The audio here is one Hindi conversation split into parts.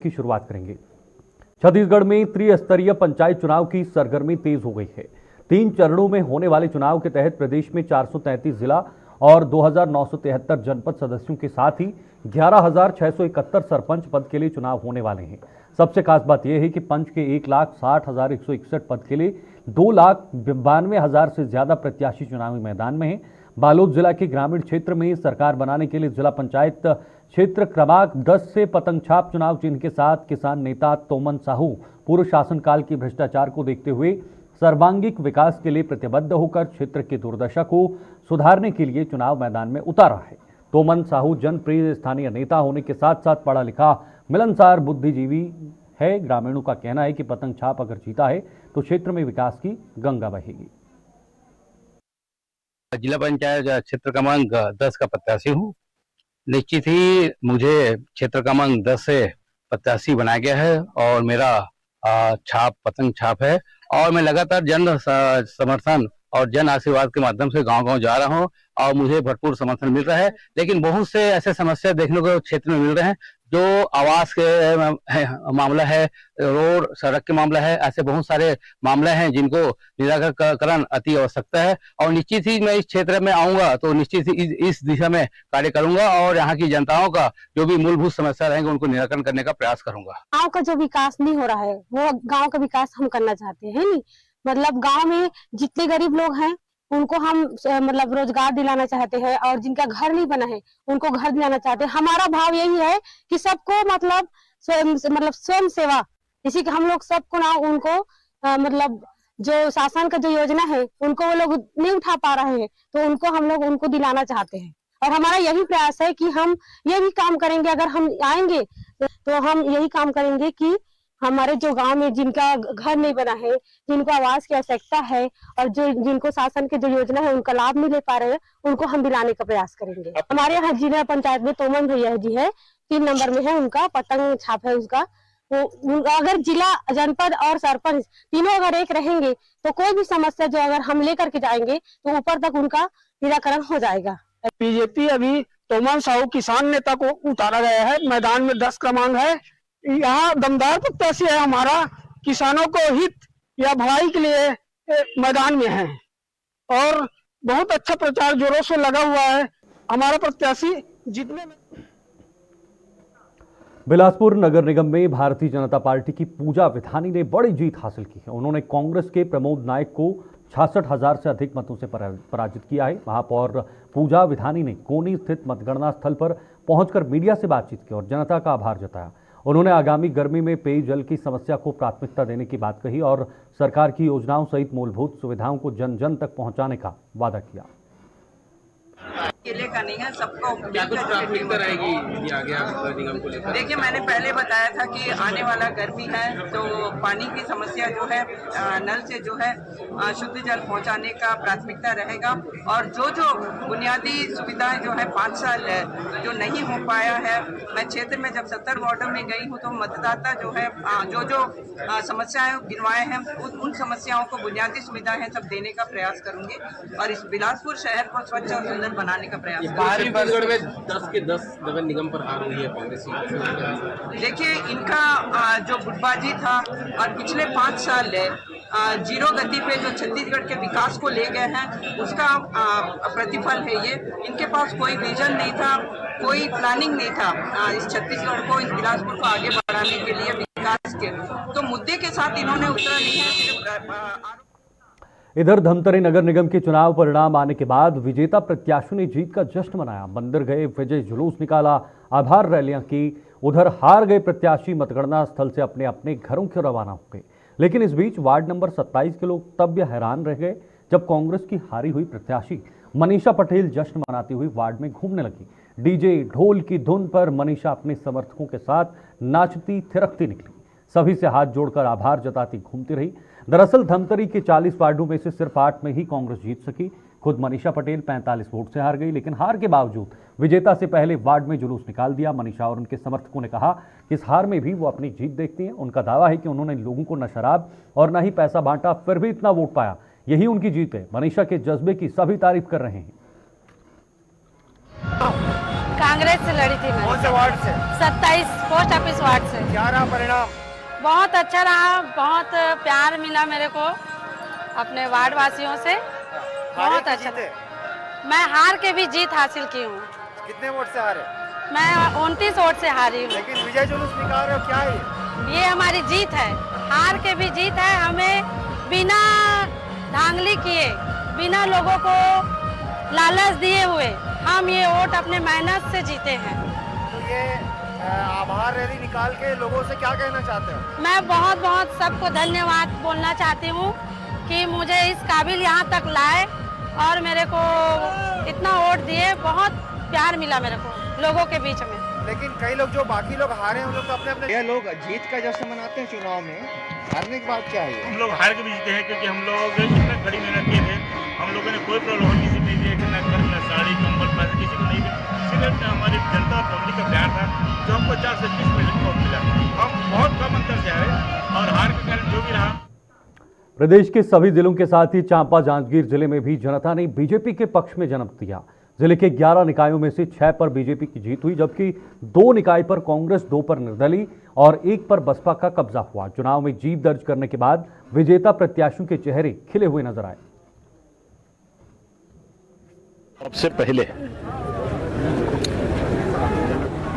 की शुरुआत करेंगे। छत्तीसगढ़ में त्रिस्तरीय पंचायत चुनाव की सरगर्मी तेज हो गई है। 3 चरणों में होने वाले चुनाव के तहत प्रदेश में 433 जिला और 2,973 जनपद सदस्यों के साथ ही 11,671 सरपंच पद के लिए चुनाव होने वाले हैं। सबसे खास बात यह है कि पंच के 1,60,161 पद के लिए 2,92,000 से ज्यादा प्रत्याशी चुनावी मैदान में हैं। बालोद जिला के ग्रामीण क्षेत्र में सरकार बनाने के लिए जिला पंचायत क्षेत्र क्रमांक 10 से पतंग छाप चुनाव चिन्ह के साथ किसान नेता तोमन साहू पूर्व शासनकाल की भ्रष्टाचार को देखते हुए सर्वांगीण विकास के लिए प्रतिबद्ध होकर क्षेत्र की दुर्दशा को सुधारने के लिए चुनाव मैदान में उतारा है। तोमन साहू जनप्रिय स्थानीय नेता होने के साथ साथ पढ़ा लिखा मिलनसार बुद्धिजीवी है। ग्रामीणों का कहना है कि पतंग छाप अगर जीता है तो क्षेत्र में विकास की गंगा बहेगी। जिला पंचायत क्षेत्र क्रमांक 10 का प्रत्याशी हूँ। निश्चित ही मुझे क्षेत्र क्रमांक 10 से प्रत्याशी बनाया गया है और मेरा छाप पतंग छाप है और मैं लगातार जन समर्थन और जन आशीर्वाद के माध्यम से गांव-गांव जा रहा हूं और मुझे भरपूर समर्थन मिल रहा है। लेकिन बहुत से ऐसे समस्या देखने को क्षेत्र में मिल रहे हैं, जो आवास के मामला है, रोड सड़क के मामला है, ऐसे बहुत सारे मामले हैं जिनको निराकरण अति आवश्यकता है। और निश्चित ही मैं इस क्षेत्र में आऊंगा तो निश्चित ही इस दिशा में कार्य करूंगा और यहाँ की जनताओं का जो भी मूलभूत समस्या रहेंगे उनको निराकरण करने का प्रयास करूंगा। गाँव का जो विकास नहीं हो रहा है वो गाँव का विकास हम करना चाहते हैं। नहीं मतलब गाँव में जितने गरीब लोग हैं उनको हम मतलब रोजगार दिलाना चाहते हैं और जिनका घर नहीं बना है उनको घर दिलाना चाहते हैं। हमारा भाव यही है कि सबको मतलब स्वयं सेवा, इसी के हम लोग सबको ना उनको मतलब जो शासन का जो योजना है उनको वो लोग नहीं उठा पा रहे हैं तो उनको हम लोग उनको दिलाना चाहते हैं। और हमारा यही प्रयास है कि हम ये भी काम करेंगे, अगर हम आएंगे तो हम यही काम करेंगे कि हमारे जो गांव में जिनका घर नहीं बना है, जिनको आवास की आवश्यकता है और जो जिनको शासन की जो योजना है उनका लाभ नहीं ले पा रहे हैं उनको हम दिलाने का प्रयास करेंगे। हमारे यहाँ जिला पंचायत में तोमन भैया जी है, 3 नंबर में है, उनका पतंग छाप है उसका। वो अगर जिला जनपद और सरपंच तीनों अगर एक रहेंगे तो कोई भी समस्या जो अगर हम लेकर के जाएंगे तो ऊपर तक उनका निराकरण हो जाएगा। बीजेपी अभी तोमन साहू किसान नेता को उतारा गया है, मैदान में 10 क्रमांक है। यहाँ दमदार प्रत्याशी है हमारा, किसानों को हित या भलाई के लिए मैदान में है और बहुत अच्छा प्रचार जोरों से लगा हुआ है। हमारा प्रत्याशी जीतने में। बिलासपुर नगर निगम में भारतीय जनता पार्टी की पूजा विधानी ने बड़ी जीत हासिल की है। उन्होंने कांग्रेस के प्रमोद नायक को 66,000 से अधिक मतों से पराजित किया है। महापौर पूजा विधानी ने कोनी स्थित मतगणना स्थल पर पहुंचकर मीडिया से बातचीत की और जनता का आभार जताया। उन्होंने आगामी गर्मी में पेयजल की समस्या को प्राथमिकता देने की बात कही और सरकार की योजनाओं सहित मूलभूत सुविधाओं को जन जन तक पहुंचाने का वादा किया। अकेले का नहीं है, सबको क्या कुछ प्राथमिकता रहेगी निगम को लेकर? देखिए, मैंने पहले बताया था कि आने वाला गर्मी है तो पानी की समस्या जो है, नल से जो है शुद्ध जल पहुंचाने का प्राथमिकता रहेगा। और जो जो बुनियादी सुविधाएं जो है 5 साल जो नहीं हो पाया है, मैं क्षेत्र में जब 70 वार्डों में गई हूँ तो मतदाता जो है जो जो समस्याएं गिनवाए हैं उन समस्याओं को बुनियादी सुविधाएं हैं सब देने का प्रयास करूंगी और इस बिलासपुर शहर को स्वच्छ और सुंदर बनाने का प्रयास। बाहरी छत्तीसगढ़ में 10 के 10 नगर निगम पर हार हुई है कांग्रेस की। देखिए, इनका जो गुटबाजी था और पिछले 5 साल जीरो गति पे जो छत्तीसगढ़ के विकास को ले गए हैं उसका प्रतिफल है ये। इनके पास कोई विजन नहीं था, कोई प्लानिंग नहीं था इस छत्तीसगढ़ को, इस बिलासपुर को आगे बढ़ाने के लिए विकास के तो मुद्दे के साथ इन्होंने उतरा नहीं है। सिर्फ इधर धमतरी नगर निगम के चुनाव परिणाम आने के बाद विजेता प्रत्याशियों ने जीत का जश्न मनाया। मंदिर गए, विजय जुलूस निकाला, आभार रैलियां की। उधर हार गए प्रत्याशी मतगणना स्थल से अपने अपने घरों के रवाना हो गए। लेकिन इस बीच वार्ड नंबर 27 के लोग तब भी हैरान रह गए जब कांग्रेस की हारी हुई प्रत्याशी मनीषा पटेल जश्न मनाती हुई वार्ड में घूमने लगी। डीजे ढोल की धुन पर मनीषा अपने समर्थकों के साथ नाचती थिरकती निकली, सभी से हाथ जोड़कर आभार जताती घूमती रही। दरअसल धमतरी के 40 वार्डों में से सिर्फ 8 में ही कांग्रेस जीत सकी। खुद मनीषा पटेल 45 वोट से हार गई, लेकिन हार के बावजूद विजेता से पहले वार्ड में जुलूस निकाल दिया। मनीषा और उनके समर्थकों ने कहा कि इस हार में भी वो अपनी जीत देखती हैं। उनका दावा है कि उन्होंने लोगों को न शराब और न ही पैसा बांटा, फिर भी इतना वोट पाया, यही उनकी जीत है। मनीषा के जज्बे की सभी तारीफ कर रहे हैं। कांग्रेस से लड़ी थी मैं। कौन से वार्ड से? 27 पोस्ट ऑफिस वार्ड से। क्या रहा परिणाम? बहुत अच्छा रहा, बहुत प्यार मिला मेरे को अपने वार्ड वासियों से। बहुत अच्छा। मैं हार के भी जीत हासिल की हूँ। कितने वोट से हारे? मैं 29 वोट से हारी हूँ। लेकिन विजय जुलूस निकाल रहे हो, क्या है ये हमारी जीत है, हार के भी जीत है। हमें बिना धांधली किए, बिना लोगों को लालच दिए हुए हम ये वोट अपने मेहनत से जीते हैं। तो ये आभार रैली निकाल के लोगों से क्या कहना चाहते हो? मैं बहुत बहुत सबको धन्यवाद बोलना चाहती हूँ कि मुझे इस काबिल यहाँ तक लाए और मेरे को इतना वोट दिए। बहुत प्यार मिला मेरे को लोगों के बीच में। लेकिन कई लोग जो बाकी लोग हारे हैं, उन लोग तो अपने अपने, ये लोग जीत का जश्न मनाते हैं चुनाव में, हारने की बात क्या है? हम लोग हार के भी जीते हैं क्योंकि हम लोग इतना कड़ी मेहनत किए थे। हम लोगों ने कोई प्रलोभन किसी को नहीं दिया कि न साड़ी कंबल पैसे किसी को नहीं दिया। सिर्फ हमारी जनता पब्लिक का प्यार था जो हमको 4 से 20 मिनट वोट मिला। हम बहुत कम अंतर से हारे और हार के कारण जो भी रहा। प्रदेश के सभी जिलों के साथ ही चांपा जांजगीर जिले में भी जनता ने बीजेपी के पक्ष में जन्म दिया। जिले के 11 निकायों में से 6 पर बीजेपी की जीत हुई, जबकि 2 निकाय पर कांग्रेस, 2 पर निर्दलीय और 1 पर बसपा का कब्जा हुआ। चुनाव में जीत दर्ज करने के बाद विजेता प्रत्याशियों के चेहरे खिले हुए नजर आए। सबसे पहले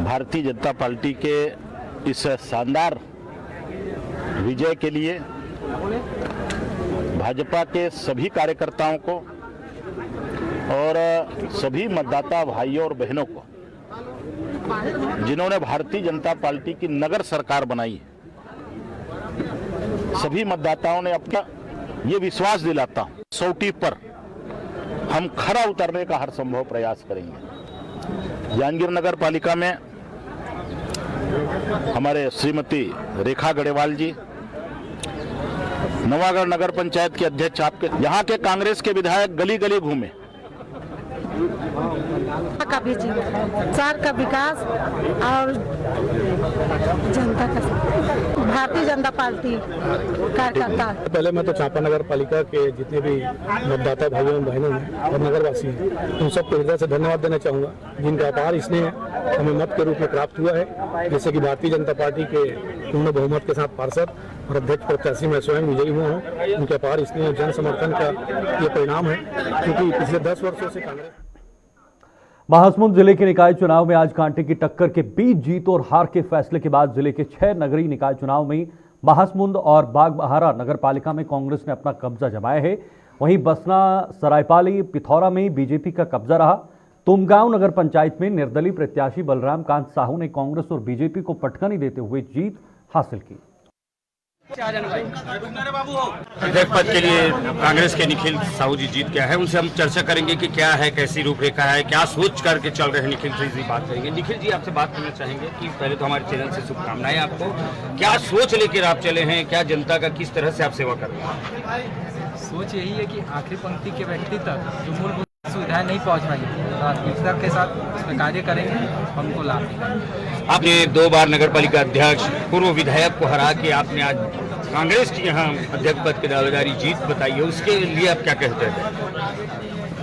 भारतीय जनता पार्टी के इस शानदार विजय के लिए भाजपा के सभी कार्यकर्ताओं को और सभी मतदाता भाइयों और बहनों को, जिन्होंने भारतीय जनता पार्टी की नगर सरकार बनाई है, सभी मतदाताओं ने अपना ये विश्वास दिलाता हूं, सौटी पर हम खरा उतरने का हर संभव प्रयास करेंगे। जांजगीर नगर पालिका में हमारे श्रीमती रेखा गढ़वाल जी, नवागढ़ नगर पंचायत के अध्यक्ष, आपके यहाँ के कांग्रेस के विधायक गली गली घूमे, का भी जीत, शहर का विकास और जनता का, भारतीय जनता पार्टी कार्यकर्ता। पहले मैं तो चांपा नगर पालिका के जितने भी मतदाता भाइयों बहनों हैं और नगरवासी हैं, उन सबको हृदय से धन्यवाद देना चाहूँगा, जिनका अपार स्नेह हमें मत के रूप में प्राप्त हुआ है। जैसे कि भारतीय जनता पार्टी के पूर्ण बहुमत के साथ पार्षद और अध्यक्ष प्रत्याशी मैं स्वयं विजयी हुआ हूँ। उनके अपार स्नेह जन समर्थन का ये परिणाम है, क्योंकि पिछले 10 वर्षों से कांग्रेस। महासमुंद जिले के निकाय चुनाव में आज कांटे की टक्कर के बीच जीत और हार के फैसले के बाद जिले के 6 नगरीय निकाय चुनाव में महासमुंद और बागबहारा नगर पालिका में कांग्रेस ने अपना कब्जा जमाया है। वहीं बसना, सरायपाली, पिथौरा में बीजेपी का कब्जा रहा। तुमगांव नगर पंचायत में निर्दलीय प्रत्याशी बलराम कांत साहू ने कांग्रेस और बीजेपी को पटखनी देते हुए जीत हासिल की। अध्यक्ष पद के लिए कांग्रेस के निखिल साहू जी जीत गया है। उनसे हम चर्चा करेंगे कि क्या है, कैसी रूपरेखा है, क्या सोच करके चल रहे हैं। निखिल से बात करेंगे। निखिल जी, आपसे बात करना चाहेंगे कि पहले तो हमारे चैनल से शुभकामनाएं आपको। क्या सोच लेकर आप चले हैं, क्या जनता का किस तरह से आप सेवा कर रहे हैं? सोच यही है कि आखिरी पंक्ति के व्यक्ति तक जो मूलभूत सुविधाएं नहीं पहुंच रही है, के साथ उसमें कार्य करेंगे, हमको लाभ देंगे। आपने 2 बार नगर पालिका अध्यक्ष, पूर्व विधायक को हरा के आपने आज कांग्रेस की यहाँ अध्यक्ष पद की दावेदारी जीत बताई है, उसके लिए आप क्या कहते हैं?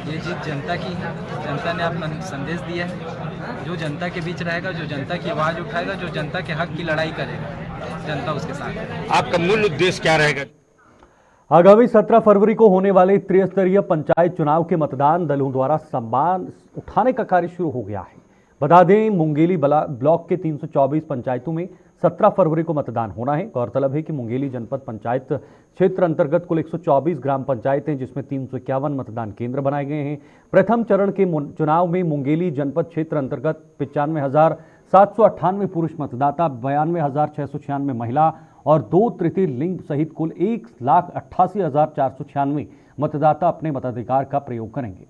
ये जीत जनता की है। जनता ने अपना संदेश दिया है। जो जनता के बीच रहेगा, जो जनता की आवाज़ उठाएगा, जो जनता के हक की लड़ाई करेगा, जनता उसके साथ है। आपका मूल उद्देश्य क्या रहेगा? आगामी 17 फरवरी को होने वाले त्रिस्तरीय पंचायत चुनाव के मतदान दलों द्वारा सम्मान उठाने का कार्य शुरू हो गया है। बता दें, मुंगेली ब्लॉक के 324 पंचायतों में 17 फरवरी को मतदान होना है। गौरतलब है कि मुंगेली जनपद पंचायत क्षेत्र अंतर्गत कुल 124 ग्राम पंचायतें, जिसमें 351 मतदान केंद्र बनाए गए हैं। प्रथम चरण के चुनाव में मुंगेली जनपद क्षेत्र अंतर्गत 95,798 पुरुष मतदाता, 92,696 महिला और 2 तृतीय लिंग सहित कुल 1,88,496 मतदाता अपने मताधिकार का प्रयोग करेंगे।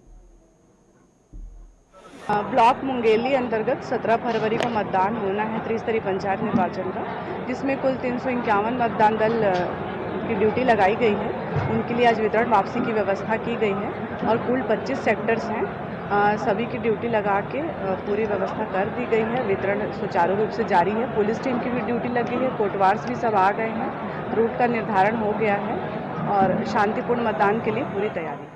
ब्लॉक मुंगेली अंतर्गत 17 फरवरी को मतदान होना है त्रिस्तरीय पंचायत निर्वाचन का, जिसमें कुल 351 मतदान दल की ड्यूटी लगाई गई है। उनके लिए आज वितरण वापसी की व्यवस्था की गई है और कुल 25 सेक्टर्स हैं। सभी की ड्यूटी लगा के पूरी व्यवस्था कर दी गई है। वितरण सुचारू रूप से जारी है। पुलिस टीम की भी ड्यूटी लगी है। कोटवार्स भी सब आ गए हैं। रूट का निर्धारण हो गया है और शांतिपूर्ण मतदान के लिए पूरी तैयारी है।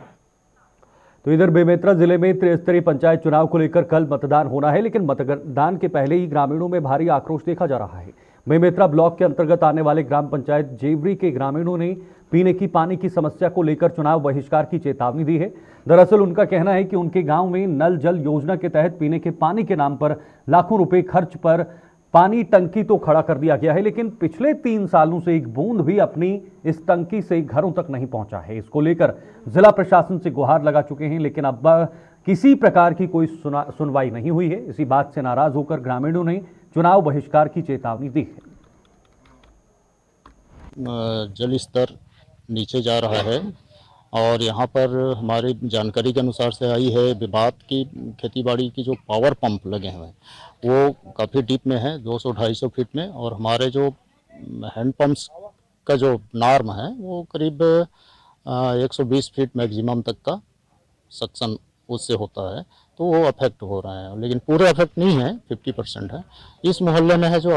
तो इधर बेमेतरा जिले में त्रिस्तरीय पंचायत चुनाव को लेकर कल मतदान होना है, लेकिन मतदान के पहले ही ग्रामीणों में भारी आक्रोश देखा जा रहा है। बेमेतरा ब्लॉक के अंतर्गत आने वाले ग्राम पंचायत जेवरी के ग्रामीणों ने पीने की पानी की समस्या को लेकर चुनाव बहिष्कार की चेतावनी दी है। दरअसल उनका कहना है कि उनके गांव में नल जल योजना के तहत पीने के पानी के नाम पर लाखों रुपए खर्च पर पानी टंकी तो खड़ा कर दिया गया है, लेकिन पिछले 3 सालों से एक बूंद भी अपनी इस टंकी से घरों तक नहीं पहुंचा है। इसको लेकर जिला प्रशासन से गुहार लगा चुके हैं, लेकिन अब किसी प्रकार की कोई सुनवाई नहीं हुई है। इसी बात से नाराज होकर ग्रामीणों ने चुनाव बहिष्कार की चेतावनी दी है। जल स्तर नीचे जा रहा है और यहाँ पर हमारी जानकारी के अनुसार से आई है विभाग की खेतीबाड़ी की जो पावर पंप लगे हुए हैं वो काफ़ी डीप में है, 200-250 फीट में, और हमारे जो हैंड पंप्स का जो नॉर्म है वो करीब 120 फीट मैक्सिमम तक का सक्शन उससे होता है, तो वो अफेक्ट हो रहे हैं, लेकिन पूरे अफेक्ट नहीं है, 50% है। इस मोहल्ले में है जो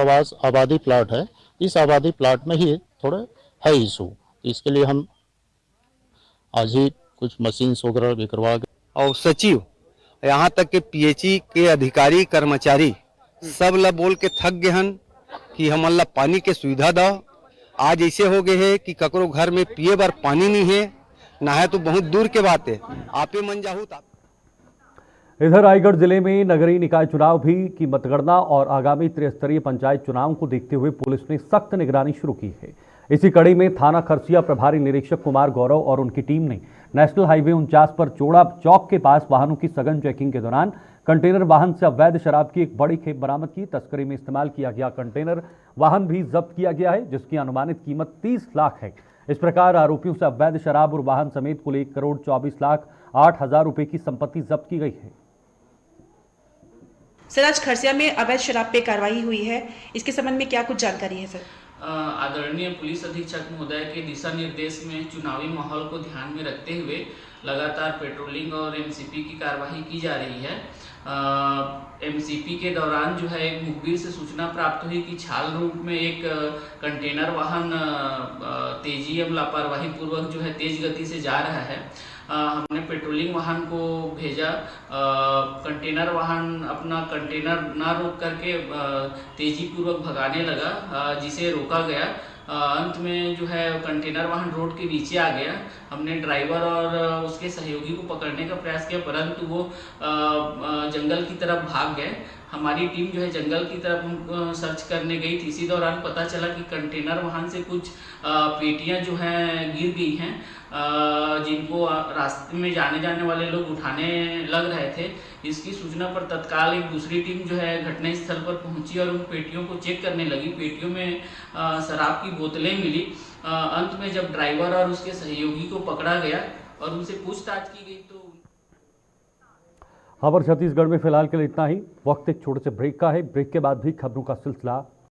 आबादी प्लाट है, इस आबादी प्लाट में ही थोड़ा है इशू, इसके लिए हम आज ही कुछ मशीन वगैरह भी करवा के, और सचिव यहाँ तक के पीएचई के अधिकारी कर्मचारी सब ला बोल के थक गए हन कि हमन ला पानी के सुविधा दो। आज ऐसे हो गए है कि ककरो घर में पिए बार पानी नहीं है, ना है तो बहुत दूर के बात है, आपे मन जाहू। इधर रायगढ़ जिले में नगरीय निकाय चुनाव भी की मतगणना और आगामी त्रिस्तरीय पंचायत चुनाव को देखते हुए पुलिस ने सख्त निगरानी शुरू की है। इसी कड़ी में थाना खरसिया प्रभारी निरीक्षक कुमार गौरव और उनकी टीम ने नेशनल हाईवे 49 पर चोड़ा चौक के पास वाहनों की सघन चेकिंग के दौरान कंटेनर वाहन से अवैध शराब की एक बड़ी खेप बरामद की। तस्करी में इस्तेमाल किया गया कंटेनर वाहन भी जब्त किया गया है, जिसकी अनुमानित कीमत 30 लाख है। इस प्रकार आरोपियों से अवैध शराब और वाहन समेत कुल 1,24,08,000 रुपए की संपत्ति जब्त की गई है। सर, आज खरसिया में अवैध शराब पे कार्रवाई हुई है, इसके संबंध में क्या कुछ जानकारी है सर? आदरणीय पुलिस अधीक्षक महोदय के दिशा निर्देश में चुनावी माहौल को ध्यान में रखते हुए लगातार पेट्रोलिंग और एमसीपी की कार्रवाई की जा रही है। एमसीपी के दौरान जो है एक मुखबिर से सूचना प्राप्त हुई कि छाल रूप में एक कंटेनर वाहन तेजी एवं लापरवाही पूर्वक जो है तेज गति से जा रहा है। हमने पेट्रोलिंग वाहन को भेजा, कंटेनर वाहन अपना कंटेनर ना रोक करके तेजी पूर्वक भगाने लगा, जिसे रोका गया। अंत में जो है कंटेनर वाहन रोड के नीचे आ गया। हमने ड्राइवर और उसके सहयोगी को पकड़ने का प्रयास किया, परंतु वो जंगल की तरफ भाग गए। हमारी टीम जो है जंगल की तरफ सर्च करने गई थी। इसी दौरान पता चला कि कंटेनर वाहन से कुछ पेटियां जो हैं गिर गई हैं, जिनको रास्ते में जाने वाले लोग उठाने लग रहे थे। इसकी सूचना पर तत्काल एक दूसरी टीम जो है घटनास्थल पर पहुंची और उन पेटियों को चेक करने लगी। पेटियों में शराब की बोतलें मिली। अंत में जब ड्राइवर और उसके सहयोगी को पकड़ा गया और उनसे पूछताछ की गई तो खबर छत्तीसगढ़ में फिलहाल के लिए इतना ही। वक्त एक छोटे से ब्रेक का है। ब्रेक के बाद भी खबरों का सिलसिला